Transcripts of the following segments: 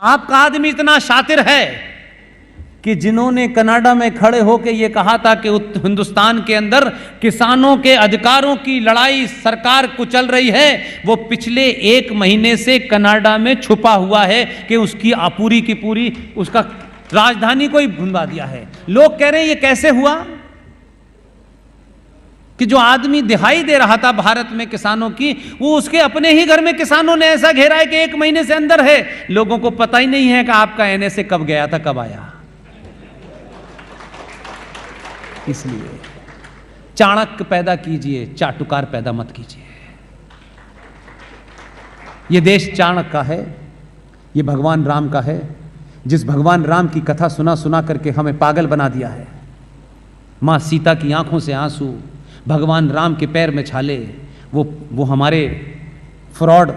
आपका आदमी इतना शातिर है कि जिन्होंने कनाडा में खड़े होकर यह कहा था कि हिंदुस्तान के अंदर किसानों के अधिकारों की लड़ाई सरकार कुचल रही है, वो पिछले 1 महीने से कनाडा में छुपा हुआ है कि उसकी पूरी की पूरी उसका राजधानी को ही भुनवा दिया है। लोग कह रहे हैं ये कैसे हुआ कि जो आदमी दिहाई दे रहा था भारत में किसानों की, वो उसके अपने ही घर में किसानों ने ऐसा घेरा है कि 1 महीने से अंदर है। लोगों को पता ही नहीं है कि आपका एनएसए कब गया था, कब आया। इसलिए चाणक्य पैदा कीजिए, चाटुकार पैदा मत कीजिए। यह देश चाणक्य का है, यह भगवान राम का है, जिस भगवान राम की कथा सुना सुना करके हमें पागल बना दिया है। मां सीता की आंखों से आंसू, भगवान राम के पैर में छाले। वो हमारे फ्रॉड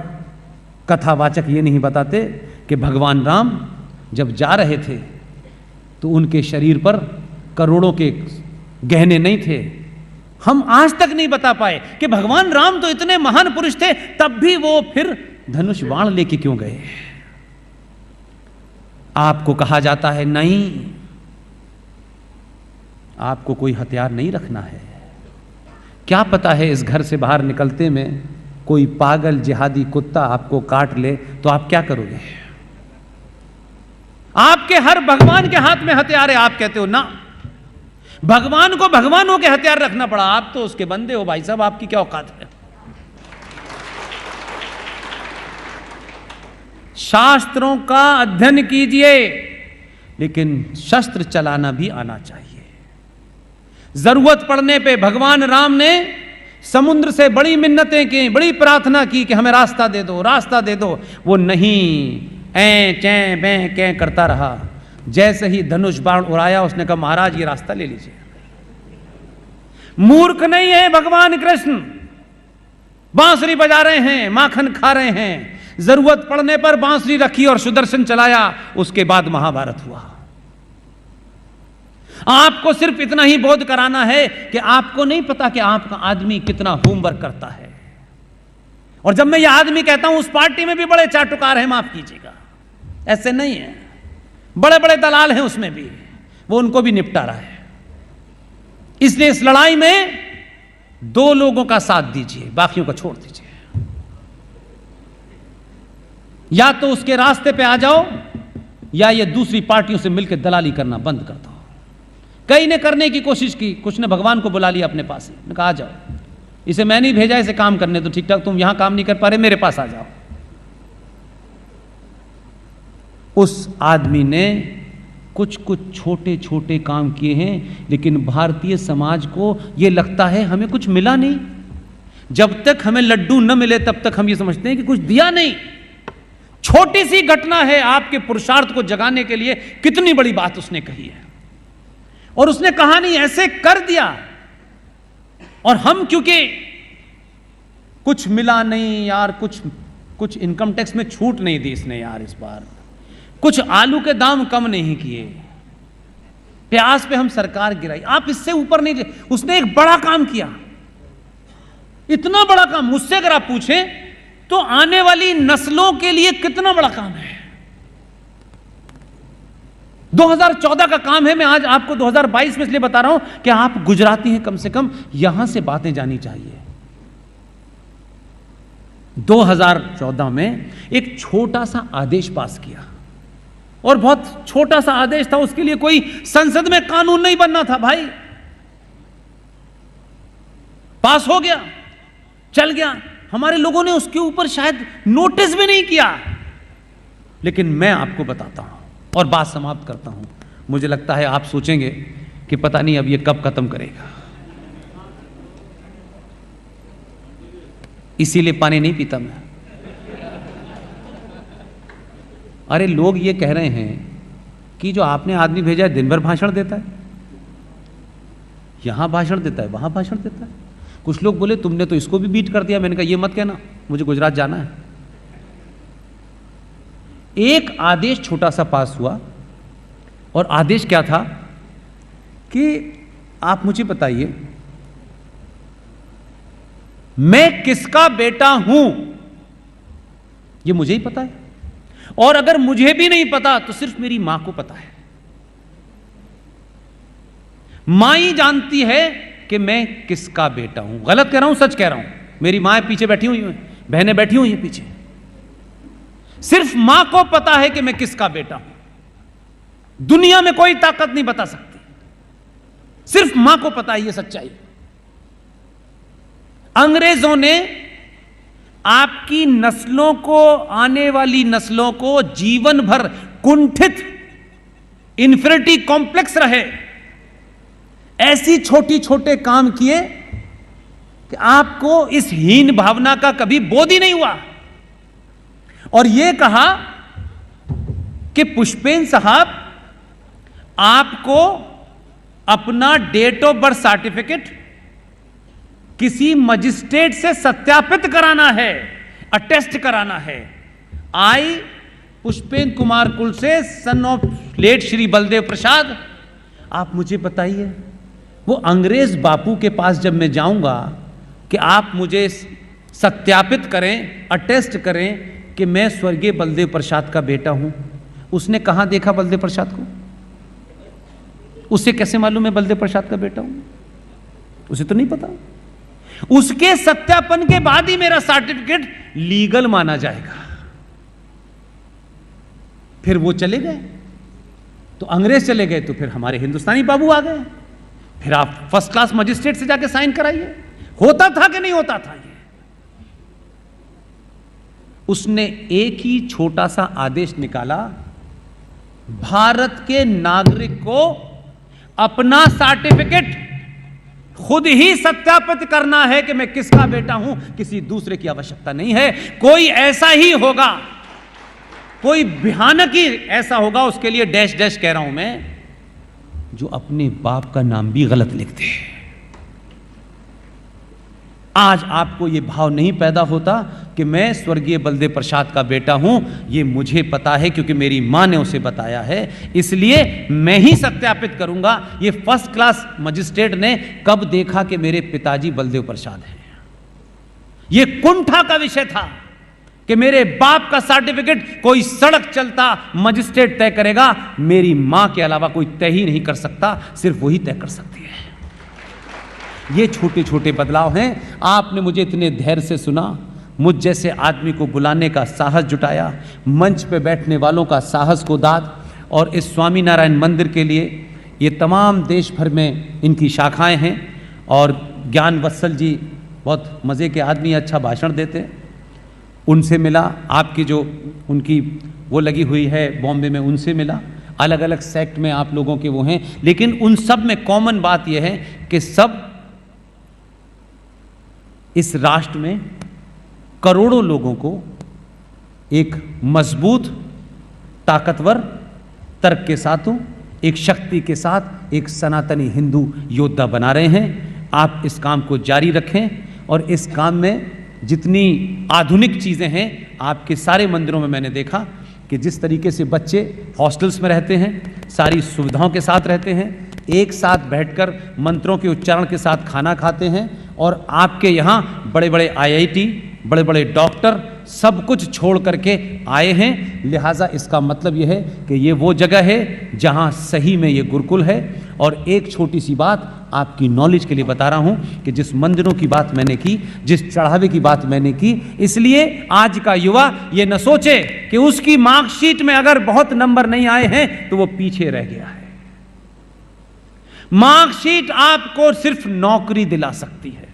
कथावाचक ये नहीं बताते कि भगवान राम जब जा रहे थे तो उनके शरीर पर करोड़ों के गहने नहीं थे। हम आज तक नहीं बता पाए कि भगवान राम तो इतने महान पुरुष थे, तब भी वो फिर धनुष बाण लेके क्यों गए। आपको कहा जाता है नहीं, आपको कोई हथियार नहीं रखना है। क्या पता है इस घर से बाहर निकलते में कोई पागल जिहादी कुत्ता आपको काट ले तो आप क्या करोगे। आपके हर भगवान के हाथ में हथियार है, आप कहते हो ना, भगवान को भगवानों के हथियार रखना पड़ा। आप तो उसके बंदे हो भाई साहब, आपकी क्या औकात है। शास्त्रों का अध्ययन कीजिए, लेकिन शस्त्र चलाना भी आना चाहिए। जरूरत पड़ने पे भगवान राम ने समुद्र से बड़ी मिन्नतें की, बड़ी प्रार्थना की कि हमें रास्ता दे दो, रास्ता दे दो। वो नहीं, ऐ चैं बैं कैं करता रहा। जैसे ही धनुष बाण उड़ाया, उसने कहा महाराज ये रास्ता ले लीजिए। मूर्ख नहीं है भगवान कृष्ण, बांसुरी बजा रहे हैं, माखन खा रहे हैं। जरूरत पड़ने पर बांसुरी रखी और सुदर्शन चलाया। उसके बाद महाभारत हुआ। आपको सिर्फ इतना ही बोध कराना है कि आपको नहीं पता कि आपका आदमी कितना होमवर्क करता है। और जब मैं यह आदमी कहता हूं, उस पार्टी में भी बड़े चाटुकार हैं, माफ कीजिएगा, ऐसे नहीं है, बड़े बड़े दलाल हैं उसमें भी, वो उनको भी निपटा रहा है। इसलिए इस लड़ाई में 2 लोगों का साथ दीजिए, बाकियों को छोड़ दीजिए। या तो उसके रास्ते पे आ जाओ, या ये दूसरी पार्टियों से मिलकर दलाली करना बंद कर दो। कई ने करने की कोशिश की, कुछ ने भगवान को बुला लिया अपने पास ही, ने कहा आ जाओ, इसे मैं नहीं भेजा इसे काम करने, तो ठीक ठाक तुम यहां काम नहीं कर पा रहे, मेरे पास आ जाओ। उस आदमी ने कुछ छोटे छोटे काम किए हैं, लेकिन भारतीय समाज को यह लगता है हमें कुछ मिला नहीं। जब तक हमें लड्डू न मिले तब तक हम ये समझते हैं कि कुछ दिया नहीं। छोटी सी घटना है, आपके पुरुषार्थ को जगाने के लिए कितनी बड़ी बात उसने कही है। और उसने कहा नहीं, ऐसे कर दिया। और हम क्योंकि कुछ मिला नहीं यार, कुछ इनकम टैक्स में छूट नहीं दी इसने यार इस बार, कुछ आलू के दाम कम नहीं किए, प्याज पे हम सरकार गिराई, आप इससे ऊपर नहीं। उसने एक बड़ा काम किया, इतना बड़ा काम। मुझसे अगर आप पूछें तो आने वाली नस्लों के लिए कितना बड़ा काम है। 2014 का काम है। मैं आज आपको 2022 में इसलिए बता रहा हूं कि आप गुजराती हैं, कम से कम यहां से बातें जानी चाहिए। 2014 में एक छोटा सा आदेश पास किया, और बहुत छोटा सा आदेश था, उसके लिए कोई संसद में कानून नहीं बनना था भाई। पास हो गया, चल गया। हमारे लोगों ने उसके ऊपर शायद नोटिस भी नहीं किया। लेकिन मैं आपको बताता हूं और बात समाप्त करता हूं। मुझे लगता है आप सोचेंगे कि पता नहीं अब ये कब खत्म करेगा, इसीलिए पानी नहीं पीता मैं। अरे लोग ये कह रहे हैं कि जो आपने आदमी भेजा है दिन भर भाषण देता है, यहां भाषण देता है, वहां भाषण देता है। कुछ लोग बोले तुमने तो इसको भी बीट कर दिया। मैंने कहा ये मत कहना, मुझे गुजरात जाना है। एक आदेश छोटा सा पास हुआ, और आदेश क्या था कि आप मुझे बताइए मैं किसका बेटा हूं, ये मुझे ही पता है। और अगर मुझे भी नहीं पता तो सिर्फ मेरी मां को पता है। मां ही जानती है कि मैं किसका बेटा हूं। गलत कह रहा हूं, सच कह रहा हूं। मेरी मां पीछे बैठी हुई हैं, बहनें बैठी हुई हैं पीछे। सिर्फ मां को पता है कि मैं किसका बेटा हूं। दुनिया में कोई ताकत नहीं बता सकती, सिर्फ मां को पता है ये सच्चाई। अंग्रेजों ने आपकी नस्लों को, आने वाली नस्लों को जीवन भर कुंठित, इंफीरियरिटी कॉम्प्लेक्स रहे, ऐसी छोटी छोटे काम किए कि आपको इस हीन भावना का कभी बोध ही नहीं हुआ। और यह कहा कि पुष्पेन साहब, आपको अपना डेट ऑफ बर्थ सर्टिफिकेट किसी मजिस्ट्रेट से सत्यापित कराना है, अटेस्ट कराना है। आई पुष्पेन कुमार कुल से, son of late Shri Baldev Prasad. आप मुझे बताइए, वो अंग्रेज बापू के पास जब मैं जाऊंगा कि आप मुझे सत्यापित करें, अटेस्ट करें कि मैं स्वर्गीय बलदेव प्रसाद का बेटा हूं, उसने कहां देखा बलदेव प्रसाद को? उसे कैसे मालूम है बलदेव प्रसाद का बेटा हूं? उसे तो नहीं पता। उसके सत्यापन के बाद ही मेरा सर्टिफिकेट लीगल माना जाएगा। फिर वो चले गए तो अंग्रेज चले गए, तो फिर हमारे हिंदुस्तानी बाबू आ गए। फिर आप फर्स्ट क्लास मजिस्ट्रेट से जाके साइन कराइए। होता था कि नहीं होता था ये? उसने एक ही छोटा सा आदेश निकाला, भारत के नागरिक को अपना सर्टिफिकेट खुद ही सत्यापित करना है कि मैं किसका बेटा हूं, किसी दूसरे की आवश्यकता नहीं है। कोई ऐसा ही होगा, कोई भयानक ही ऐसा होगा, उसके लिए डैश डैश कह रहा हूं मैं, जो अपने बाप का नाम भी गलत लिखते हैं। आज आपको यह भाव नहीं पैदा होता कि मैं स्वर्गीय बलदेव प्रसाद का बेटा हूं, ये मुझे पता है क्योंकि मेरी मां ने उसे बताया है, इसलिए मैं ही सत्यापित करूंगा। ये फर्स्ट क्लास मजिस्ट्रेट ने कब देखा कि मेरे पिताजी बलदेव प्रसाद हैं? ये कुंठा का विषय था कि मेरे बाप का सर्टिफिकेट कोई सड़क चलता मजिस्ट्रेट तय करेगा, मेरी मां के अलावा कोई तय ही नहीं कर सकता, सिर्फ वही तय कर सकती है। ये छोटे छोटे बदलाव हैं। आपने मुझे इतने धैर्य से सुना, मुझ जैसे आदमी को बुलाने का साहस जुटाया, मंच पे बैठने वालों का साहस को दाद, और इस स्वामीनारायण मंदिर के लिए ये तमाम देश भर में इनकी शाखाएं हैं। और ज्ञान वत्सल जी बहुत मज़े के आदमी, अच्छा भाषण देते, उनसे मिला। आपकी जो उनकी वो लगी हुई है बॉम्बे में, उनसे मिला। अलग अलग सेक्ट में आप लोगों के वो हैं, लेकिन उन सब में कॉमन बात यह है कि सब इस राष्ट्र में करोड़ों लोगों को एक मजबूत, ताकतवर तर्क के साथ, एक शक्ति के साथ एक सनातनी हिंदू योद्धा बना रहे हैं। आप इस काम को जारी रखें, और इस काम में जितनी आधुनिक चीज़ें हैं, आपके सारे मंदिरों में मैंने देखा कि जिस तरीके से बच्चे हॉस्टल्स में रहते हैं, सारी सुविधाओं के साथ रहते हैं, एक साथ बैठकर मंत्रों के उच्चारण के साथ खाना खाते हैं, और आपके यहाँ बड़े बड़े IIT, बड़े बड़े डॉक्टर सब कुछ छोड़ करके आए हैं। लिहाजा इसका मतलब यह है कि ये वो जगह है जहाँ सही में ये गुरुकुल है। और एक छोटी सी बात आपकी नॉलेज के लिए बता रहा हूँ कि जिस मंदिरों की बात मैंने की, जिस चढ़ावे की बात मैंने की, इसलिए आज का युवा ये न सोचे कि उसकी मार्कशीट में अगर बहुत नंबर नहीं आए हैं तो वो पीछे रह गया है। मार्कशीट आपको सिर्फ नौकरी दिला सकती है।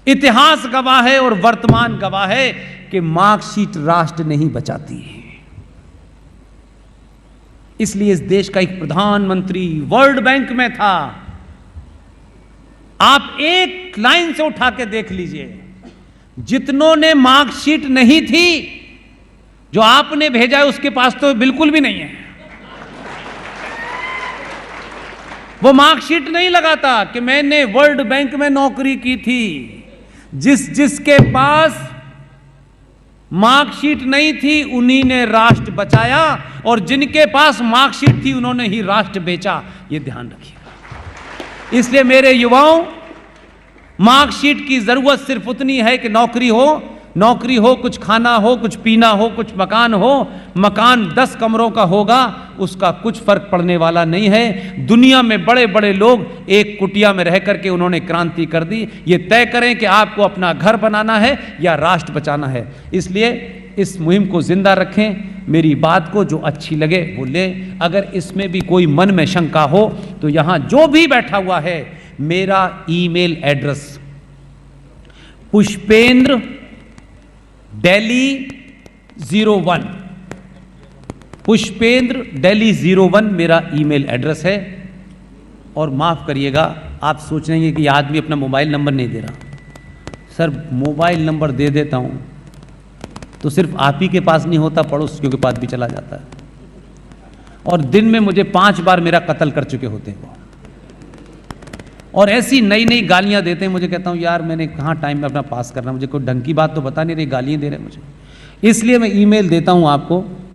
इतिहास गवाह है और वर्तमान गवाह है कि मार्कशीट राष्ट्र नहीं बचाती है। इसलिए इस देश का एक प्रधानमंत्री वर्ल्ड बैंक में था। आप एक लाइन से उठा के देख लीजिए, जितनों ने मार्कशीट नहीं थी, जो आपने भेजा है उसके पास तो बिल्कुल भी नहीं है। वो मार्कशीट नहीं लगाता कि मैंने वर्ल्ड बैंक में नौकरी की थी। जिसके पास मार्कशीट नहीं थी उन्हीं ने राष्ट्र बचाया, और जिनके पास मार्कशीट थी उन्होंने ही राष्ट्र बेचा। ये ध्यान रखिए। इसलिए मेरे युवाओं, मार्कशीट की जरूरत सिर्फ उतनी है कि नौकरी हो, नौकरी हो, कुछ खाना हो, कुछ पीना हो, कुछ मकान हो, मकान 10 कमरों का होगा, उसका कुछ फर्क पड़ने वाला नहीं है। दुनिया में बड़े बड़े लोग एक कुटिया में रह करके उन्होंने क्रांति कर दी। ये तय करें कि आपको अपना घर बनाना है या राष्ट्र बचाना है। इसलिए इस मुहिम को जिंदा रखें। मेरी बात को जो अच्छी लगे वो ले, अगर इसमें भी कोई मन में शंका हो तो यहां जो भी बैठा हुआ है, मेरा email address Pushpendra Delhi 01, Pushpendra Delhi 01 मेरा ईमेल एड्रेस है। और माफ़ करिएगा, आप सोच रहे हैं कि आदमी अपना मोबाइल नंबर नहीं दे रहा। सर, मोबाइल नंबर दे देता हूं तो सिर्फ आप ही के पास नहीं होता, पड़ोसियों के पास भी चला जाता है। और दिन में मुझे 5 बार मेरा कत्ल कर चुके होते हैं वो, और ऐसी नई नई गालियां देते हैं मुझे। कहता हूं यार मैंने कहाँ टाइम में अपना पास करना, मुझे कोई ढंग की बात तो बता नहीं रही, गालियां दे रहे हैं मुझे। इसलिए मैं ईमेल देता हूं आपको।